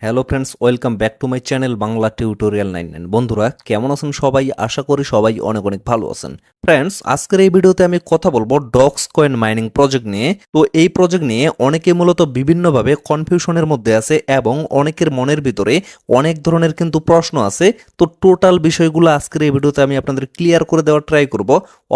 Hello friends, welcome back to my channel Bangla tutorial 99। বন্ধুরা কেমন আছেন সবাই? আশা করি সবাই অনেক অনেক ভালো আছেন। ফ্রেন্ডস, আজকের এই ভিডিওতে আমি কথা বলবো ডক্স কয়েন মাইনিং প্রজেক্ট নিয়ে। তো এই প্রজেক্ট নিয়ে অনেকে মূলত বিভিন্নভাবে কনফিউশনের মধ্যে আছে এবং অনেকের মনের ভিতরে অনেক ধরনের কিন্তু প্রশ্ন আছে। তো টোটাল বিষয়গুলো আজকের এই ভিডিওতে আমি আপনাদের ক্লিয়ার করে দেওয়ার ট্রাই করব।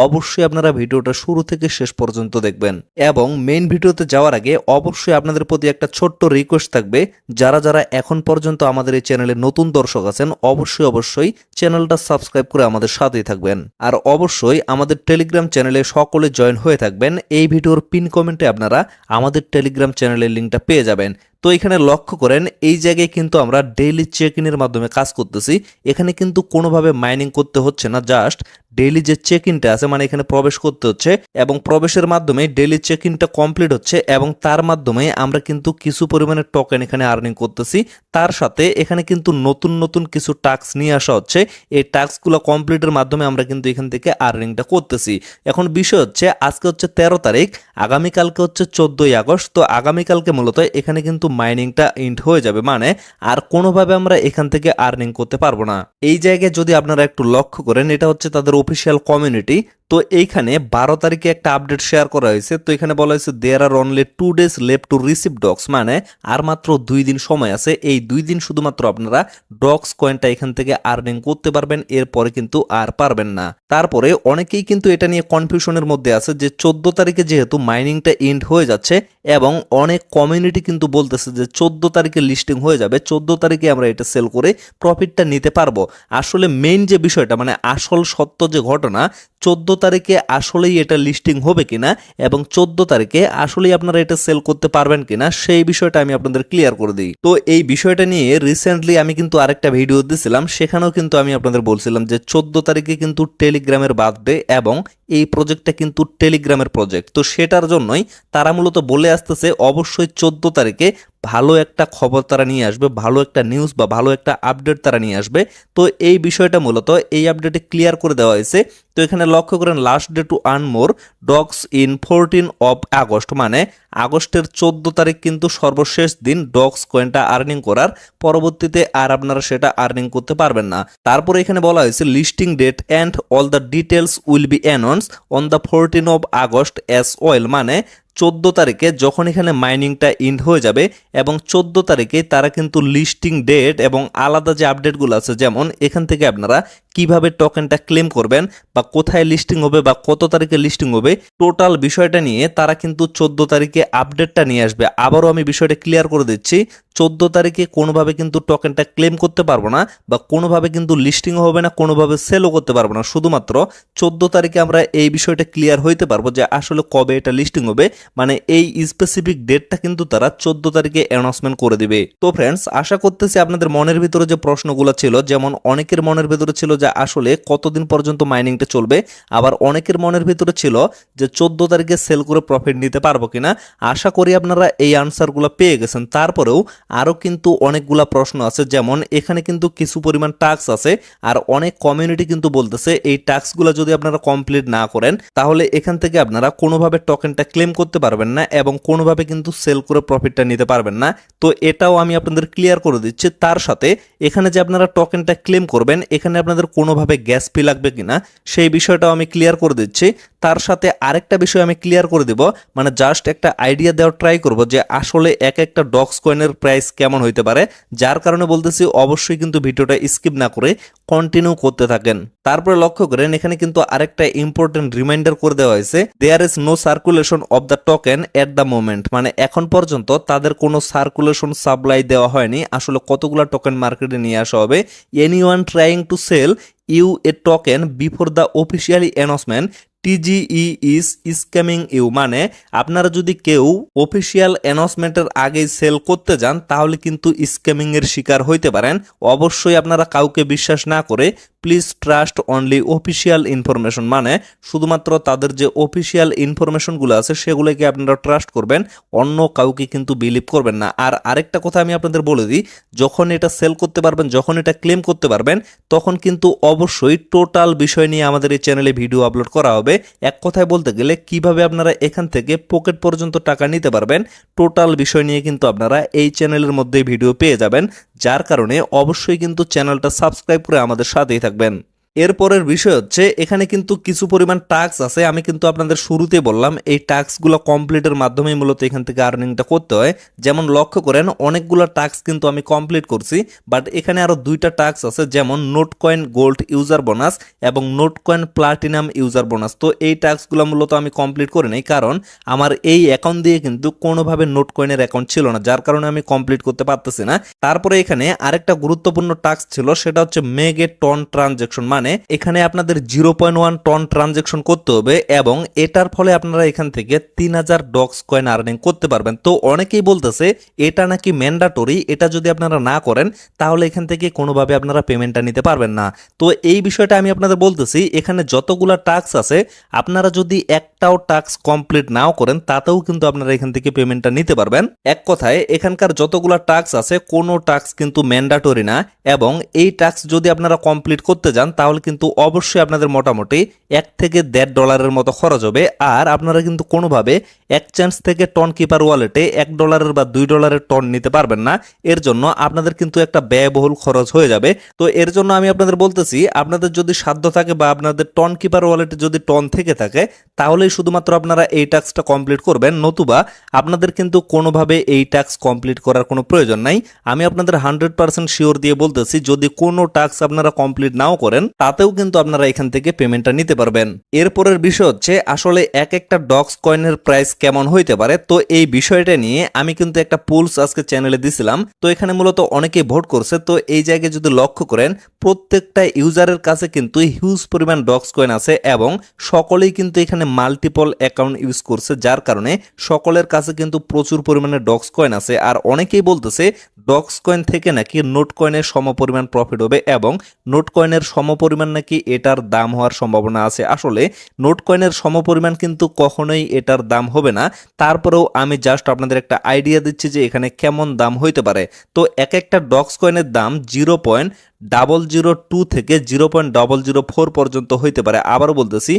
অবশ্যই আপনারা ভিডিওটা শুরু থেকে শেষ পর্যন্ত দেখবেন এবং মেইন ভিডিওতে যাওয়ার আগে অবশ্যই আপনাদের প্রতি একটা ছোট্ট রিকোয়েস্ট থাকবে, যারা যারা এখন পর্যন্ত আমাদের এই চ্যানেলে নতুন দর্শক আছেন অবশ্যই চ্যানেলটা সাবস্ক্রাইব করে আমাদের সাথেই থাকবেন। আর অবশ্যই আমাদের টেলিগ্রাম চ্যানেলে সকলে জয়েন হয়ে থাকবেন। এই ভিডিওর পিন কমেন্টে আপনারা আমাদের টেলিগ্রাম চ্যানেলের লিঙ্কটা পেয়ে যাবেন। তো এখানে লক্ষ্য করেন, এই জায়গায় কিন্তু আমরা ডেইলি চেক ইনের মাধ্যমে কাজ করতেছি। এখানে কিন্তু কোনোভাবে মাইনিং করতে হচ্ছে না, জাস্ট ডেইলি যে চেক ইনটা আছে মানে এখানে প্রবেশ করতে হচ্ছে এবং প্রবেশের মাধ্যমে ডেইলি চেক ইনটা কমপ্লিট হচ্ছে এবং তার মাধ্যমে আমরা কিন্তু কিছু পরিমাণে টোকেন এখানে আর্নিং করতেছি। তার সাথে এখানে কিন্তু নতুন নতুন কিছু টাস্ক নিয়ে আসা হচ্ছে। এই টাস্কগুলো কমপ্লিটের মাধ্যমে আমরা কিন্তু এখান থেকে আর্নিংটা করতেছি। এখন বিষয় হচ্ছে, আজকে হচ্ছে 13 তারিখ, আগামীকালকে হচ্ছে 14ই আগস্ট। তো আগামীকালকে মূলত এখানে কিন্তু মাইনিংটা এন্ড হয়ে যাবে, মানে আর কোনোভাবে আমরা এখান থেকে আর্নিং করতে পারবো না। এই জায়গায় যদি আপনারা একটু লক্ষ্য করেন, এটা হচ্ছে তাদের অফিসিয়াল কমিউনিটি। তো এইখানে 12 তারিখে একটা আপডেট শেয়ার করা হয়েছে। তো এখানে বলা হয়েছে there are only 2 days left to receive docs, মানে আর মাত্র 2 দিন সময় আছে। এই 2 দিন শুধুমাত্র আপনারা ডক্স কয়েনটা এখান থেকে আর্নিং করতে পারবেন, এরপরে কিন্তু আর পারবেন না। তারপরে অনেকেই কিন্তু এটা নিয়ে কনফিউশনের মধ্যে আছে যে 14 তারিখে যেহেতু মাইনিংটা এন্ড হয়ে যাচ্ছে এবং অনেক কমিউনিটি কিন্তু বলতেছে যে 14 তারিখে লিস্টিং হয়ে যাবে, 14 তারিখে আমরা এটা সেল করে প্রফিটটা নিতে পারবো। আসলে মেইন যে বিষয়টা মানে আসল সত্য যে ঘটনা, 14 তারিখে আসলেই এটা লিস্টিং হবে কিনা এবং 14 তারিখে আসলেই আপনারা এটা সেল করতে পারবেন কিনা সেই বিষয়টা আমি আপনাদের ক্লিয়ার করে দিই। তো এই বিষয়টা নিয়ে রিসেন্টলি আমি কিন্তু আরেকটা ভিডিও দিয়েছিলাম, সেখানেও কিন্তু আমি আপনাদের বলছিলাম যে 14 তারিখে কিন্তু টেলিগ্রামের বার্থডে এবং এই প্রজেক্টটা কিন্তু টেলিগ্রামের প্রজেক্ট। তো সেটার জন্যই তারা মূলত বলে আসতেছে অবশ্যই 14 তারিখে ভালো একটা খবর তারা নিয়ে আসবে, ভালো একটা নিউজ বা ভালো একটা আপডেট তারা নিয়ে আসবে। তো এই বিষয়টা মূলত এই আপডেটে ক্লিয়ার করে দেওয়া হয়েছে। তো এখানে লক্ষ্য করেন, last day to earn more docs in 14 of August, মানে আগস্টের 14 তারিখ কিন্তু সর্বশেষ দিন ডক্স কয়েনটা আর্নিং করার। পরবর্তীতে আর আপনারা সেটা আর্নিং করতে পারবেন না। তারপরে এখানে বলা হয়েছে listing date and all the details will be announce on the 14 of August as well, মানে 14 তারিখে যখন এখানে মাইনিংটা এন্ড হয়ে যাবে এবং 14 তারিখে তারা কিন্তু লিস্টিং ডেট এবং আলাদা যে আপডেটগুলো আছে, যেমন এখান থেকে আপনারা কিভাবে টোকেনটা ক্লেম করবেন বা কোথায় লিস্টিং হবে বা কত তারিখে লিস্টিং হবে, টোটাল বিষয়টা নিয়ে তারা কিন্তু 14 তারিখে আপডেটটা নিয়ে আসবে। আবারও আমি বিষয়টা ক্লিয়ার করে দিচ্ছি, 14 তারিখে কোনোভাবে কিন্তু টোকেনটা ক্লেম করতে পারবো না বা কোনোভাবে কিন্তু লিস্টিংও হবে না, কোনোভাবে সেলও করতে পারবো না। শুধুমাত্র 14 তারিখে আমরা এই বিষয়টা ক্লিয়ার হইতে পারবো যে আসলে কবে এটা লিস্টিং হবে, মানে এই স্পেসিফিক ডেটটা কিন্তু তারা 14 তারিখে অ্যানাউন্সমেন্ট করে দিবে। তো ফ্রেন্ডস, আশা করতেছি আপনাদের মনের ভিতরে যে প্রশ্নগুলো ছিল, যেমন অনেকের মনের ভিতরে ছিল যে আসলে কতদিন পর্যন্ত মাইনিংটা চলবে, আবার অনেকের মনের ভিতরে ছিল যে 14 তারিখে সেল করে প্রফিট নিতে পারবো কিনা। আশা করি আপনারা এই আনসারগুলো পেয়ে গেছেন। তারপরেও আরও কিন্তু অনেকগুলা প্রশ্ন আছে, যেমন এখানে কিন্তু কিছু পরিমাণ টাস্ক আছে আর অনেক কমিউনিটি কিন্তু বলতেছে এই টাস্কগুলো যদি আপনারা কমপ্লিট না করেন তাহলে এখান থেকে আপনারা কোনোভাবে টোকেনটা ক্লেম করতে পারবেন না এবং কোনোভাবে কিন্তু সেল করে প্রফিটটা নিতে পারবেন না। তো এটাও আমি আপনাদের ক্লিয়ার করে দিচ্ছি। তার সাথে এখানে যে আপনারা টোকেনটা ক্লেম করবেন এখানে আপনাদের কোনোভাবে গ্যাস ফি লাগবে কিনা সেই বিষয়টাও আমি ক্লিয়ার করে দিচ্ছি। তার সাথে আরেকটা বিষয় আমি ক্লিয়ার করে দিব, মানে জাস্ট একটা আইডিয়া দেওয়ার ট্রাই করব যে আসলে এক একটা ডক্স কয়েনের প্রাইস কেমন হইতে পারে। যার কারণে বলতেছি অবশ্যই কিন্তু ভিডিওটা স্কিপ না করে কন্টিনিউ করতে থাকেন। তারপরে লক্ষ্য করেন, এখানে কিন্তু আরেকটা ইম্পর্টেন্ট রিমাইন্ডার করে দেওয়া হয়েছে, there is no circulation of the token at the moment, মানে এখন পর্যন্ত তাদের কোনো সার্কুলেশন সাপ্লাই দেওয়া হয়নি আসলে কতগুলো টোকেন মার্কেটে নিয়ে আসা হবে। Anyone trying to sell you a token before the officially announcement TGE is scamming you, মানে আপনারা যদি কেউ অফিসিয়াল অ্যানাউন্সমেন্টের আগে সেল করতে যান তাহলে কিন্তু স্ক্যামিং এর শিকার হইতে পারেন। অবশ্যই আপনারা কাউকে বিশ্বাস না করে please trust only official information, মানে শুধুমাত্র তাদের যে অফিসিয়াল ইনফরমেশনগুলো আছে সেগুলোকে আপনারা ট্রাস্ট করবেন, অন্য কাউকে কিন্তু বিলিভ করবেন না। আর আরেকটা কথা আমি আপনাদের বলে দিই, যখন এটা সেল করতে পারবেন, যখন এটা ক্লেম করতে পারবেন, তখন কিন্তু অবশ্যই টোটাল বিষয় নিয়ে আমাদের এই চ্যানেলে ভিডিও আপলোড করা হবে। এক কথায় বলতে গেলে কিভাবে আপনারা এখান থেকে পকেট পর্যন্ত টাকা নিতে পারবেন, টোটাল বিষয় নিয়ে কিন্তু আপনারা এই চ্যানেলের মধ্যে ভিডিও পেয়ে যাবেন। যার কারণে অবশ্যই কিন্তু চ্যানেলটা সাবস্ক্রাইব করে আমাদের সাথেই থাকবেন। এরপরের বিষয় হচ্ছে এখানে কিন্তু কিছু পরিমাণ টাস্ক আছে। আমি কিন্তু আপনাদের শুরুতে বললাম এই টাস্কগুলো কমপ্লিটের মাধ্যমেই মূলত এখান থেকে আর্নিংটা করতে হয়। যেমন লক্ষ্য করেন অনেকগুলো টাস্ক কিন্তু আমি কমপ্লিট করছি, বাট এখানে আরও দুইটা টাস্ক আছে, যেমন Notcoin gold user bonus এবং Notcoin platinum user bonus. তো এই টাস্কগুলো মূলত আমি কমপ্লিট করে নেই, কারণ আমার এই অ্যাকাউন্ট দিয়ে কিন্তু কোনোভাবে নোট কয়েনের অ্যাকাউন্ট ছিল না, যার কারণে আমি কমপ্লিট করতে পারতেছি না। তারপরে এখানে আরেকটা গুরুত্বপূর্ণ টাস্ক ছিল, সেটা হচ্ছে মেগে টন ট্রানজেকশন, মানে এখানে আপনাদের 0.1 টন ট্রানজেকশন করতে হবে এবং এটার ফলে আপনারা এখান থেকে 3000 ডক্স কয়েন আর্নিং করতে পারবেন। তো অনেকেই বলতেছে এটা নাকি ম্যান্ডাটরি, এটা যদি আপনারা না করেন তাহলে এখান থেকে কোনোভাবে আপনারা পেমেন্টটা নিতে পারবেন না। তো এই বিষয়টা আমি আপনাদের বলতেছি, এখানে যতগুলো টাস্ক আছে আপনারা যদি একটাও টাস্ক কমপ্লিট নাও করেন তাতেও কিন্তু আপনারা এখান থেকে পেমেন্টটা নিতে পারবেন। এক কথায় এখানকার যতগুলো টাস্ক আছে কোনো টাস্ক কিন্তু ম্যান্ডাটরি না, এবং এই টাস্ক যদি আপনারা কমপ্লিট করতে যান তাহলে কিন্তু অবশ্যই আপনাদের মোটামুটি $1 থেকে $1.5 মতো খরচ হবে। আর আপনারা কিন্তু কোনোভাবে এক্সচেঞ্জ থেকে টন কিপার ওয়ালেটে $1 বা $2 টন নিতে পারবেন না, এর জন্য আপনাদের কিন্তু একটা ব্যয়বহুল খরচ হয়ে যাবে। তো এর জন্য আমি আপনাদের বলতেছি, আপনাদের যদি সাধ্য থাকে বা আপনাদের টন কিপার ওয়ালেটে যদি টন থেকে থাকে তাহলেই শুধুমাত্র আপনারা এই টাস্কটা কমপ্লিট করবেন, নতুবা আপনাদের কিন্তু কোনোভাবে এই টাস্ক কমপ্লিট করার কোনো প্রয়োজন নাই। আমি আপনাদের 100% শিওর দিয়ে বলতেছি, যদি কোনো টাস্ক আপনারা কমপ্লিট নাও করেন তাতেও কিন্তু আপনারা এখান থেকে পেমেন্টটা নিতে পারবেন। এরপরের বিষয় হচ্ছে আসলে এক একটা ডক্স কয়েনের প্রাইস কেমন হইতে পারে। তো এই বিষয়টা নিয়ে আমি কিন্তু একটা পোলস আজকে চ্যানেলে দিছিলাম, তো এখানে মূলত অনেকেই ভোট করছে। তো এই জায়গায় যদি লক্ষ্য করেন প্রত্যেকটা ইউজারের কাছে কিন্তু হিউজ পরিমাণ ডক্স কয়েন আছে এবং সকলেই কিন্তু এখানে মাল্টিপল অ্যাকাউন্ট ইউজ করছে, যার কারণে সকলের কাছে কিন্তু প্রচুর পরিমাণে ডক্স কয়েন আছে। আর অনেকেই বলতেছে ডক্স কয়েন থেকে নাকি নোট কয়েনের সমপরিমাণ প্রফিট হবে এবং নোট কয়েনের সমপরিমাণ নাকি এটার দাম হওয়ার সম্ভাবনা আছে। আসলে নোট কয়েনের সমপরিমাণ কিন্তু কখনোই এটার দাম হবে না, তারপরেও আমি জাস্ট আপনাদের একটা আইডিয়া দিচ্ছি যে এখানে কেমন দাম হইতে পারে। তো এক একটা ডক্স কয়েনের দাম 0.002 থেকে 0.004 পর্যন্ত হইতে পারে। আবারও বলতেছি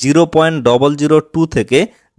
0.002 থেকে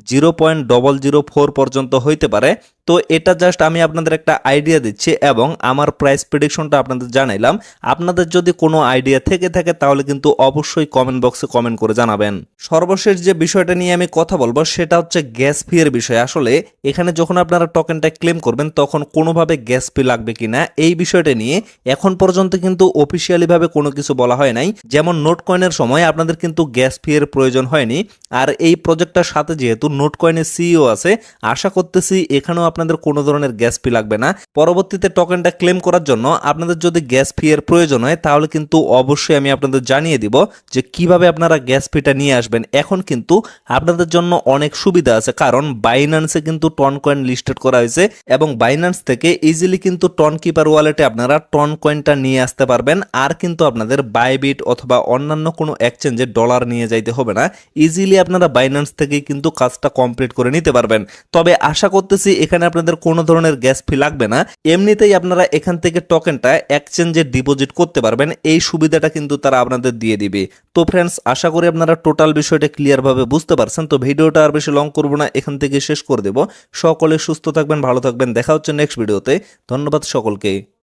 0.004 পর্যন্ত হইতে পারে। তো এটা জাস্ট আমি আপনাদের একটা আইডিয়া দিচ্ছি এবং আমার প্রাইস প্রেডিকশনটা আপনাদের জানাইলাম। আপনাদের যদি কোনো আইডিয়া থেকে থাকে তাহলে কিন্তু অবশ্যই কমেন্ট বক্সে কমেন্ট করে জানাবেন। সর্বশেষ যে বিষয়টা নিয়ে আমি কথা বলবো সেটা হচ্ছে গ্যাস ফি এর বিষয়। আসলে এখানে যখন আপনারা টোকেনটা ক্লেম করবেন তখন কোনোভাবে গ্যাস ফি লাগবে কিনা এই বিষয়টা নিয়ে এখন পর্যন্ত কিন্তু অফিসিয়ালি ভাবে কোনো কিছু বলা হয় নাই। যেমন নোট কয়েনের সময় আপনাদের কিন্তু গ্যাস ফি এর প্রয়োজন হয়নি, আর এই প্রজেক্টটার সাথে যেহেতু নোট কয়েনের সিইও আছে, আশা করতেছি এখানেও আপনাদের কোনো ধরনের গ্যাস ফি লাগবে না। পরবর্তীতে টোকেনটা ক্লেম করার জন্য আপনাদের যদি গ্যাস ফি এর প্রয়োজন হয় তাহলে কিন্তু অবশ্যই আমি আপনাদের জানিয়ে দিব যে কিভাবে আপনারা গ্যাস ফিটা নিয়ে আসবেন। এখন কিন্তু আপনাদের জন্য অনেক সুবিধা আছে, কারণ বাইন্যান্সে কিন্তু টন কয়েন লিস্টেড করা হয়েছে এবং বাইন্যান্স থেকে ইজিলি কিন্তু টন কিপার ওয়ালেটে আপনারা টন কয়েনটা নিয়ে আসতে পারবেন। আর কিন্তু আপনাদের বাইবিট অথবা অন্যান্য কোনো এক্সচেঞ্জে ডলার নিয়ে যাইতে হবে না, ইজিলি আপনারা বাইন্যান্স থেকেই কিন্তু কাজটা কমপ্লিট করে নিতে পারবেন। তবে আশা করতেছি এখানে আপনাদের কোনো ধরনের গ্যাস ফি লাগবে না, এমনিতেই আপনারা এখান থেকে টোকেনটা এক্সচেঞ্জে ডিপোজিট করতে পারবেন, এই সুবিধাটা কিন্তু তারা আপনাদের দিয়ে দিবে। তো ফ্রেন্ডস, আশা করি আপনারা টোটাল বিষয়টা ক্লিয়ার ভাবে বুঝতে পারছেন। তো ভিডিওটা আর বেশি লং করবো না, এখান থেকে শেষ করে দেব। সকলে সুস্থ থাকবেন, ভালো থাকবেন, দেখা হচ্ছে নেক্সট ভিডিওতে। ধন্যবাদ সকলকে।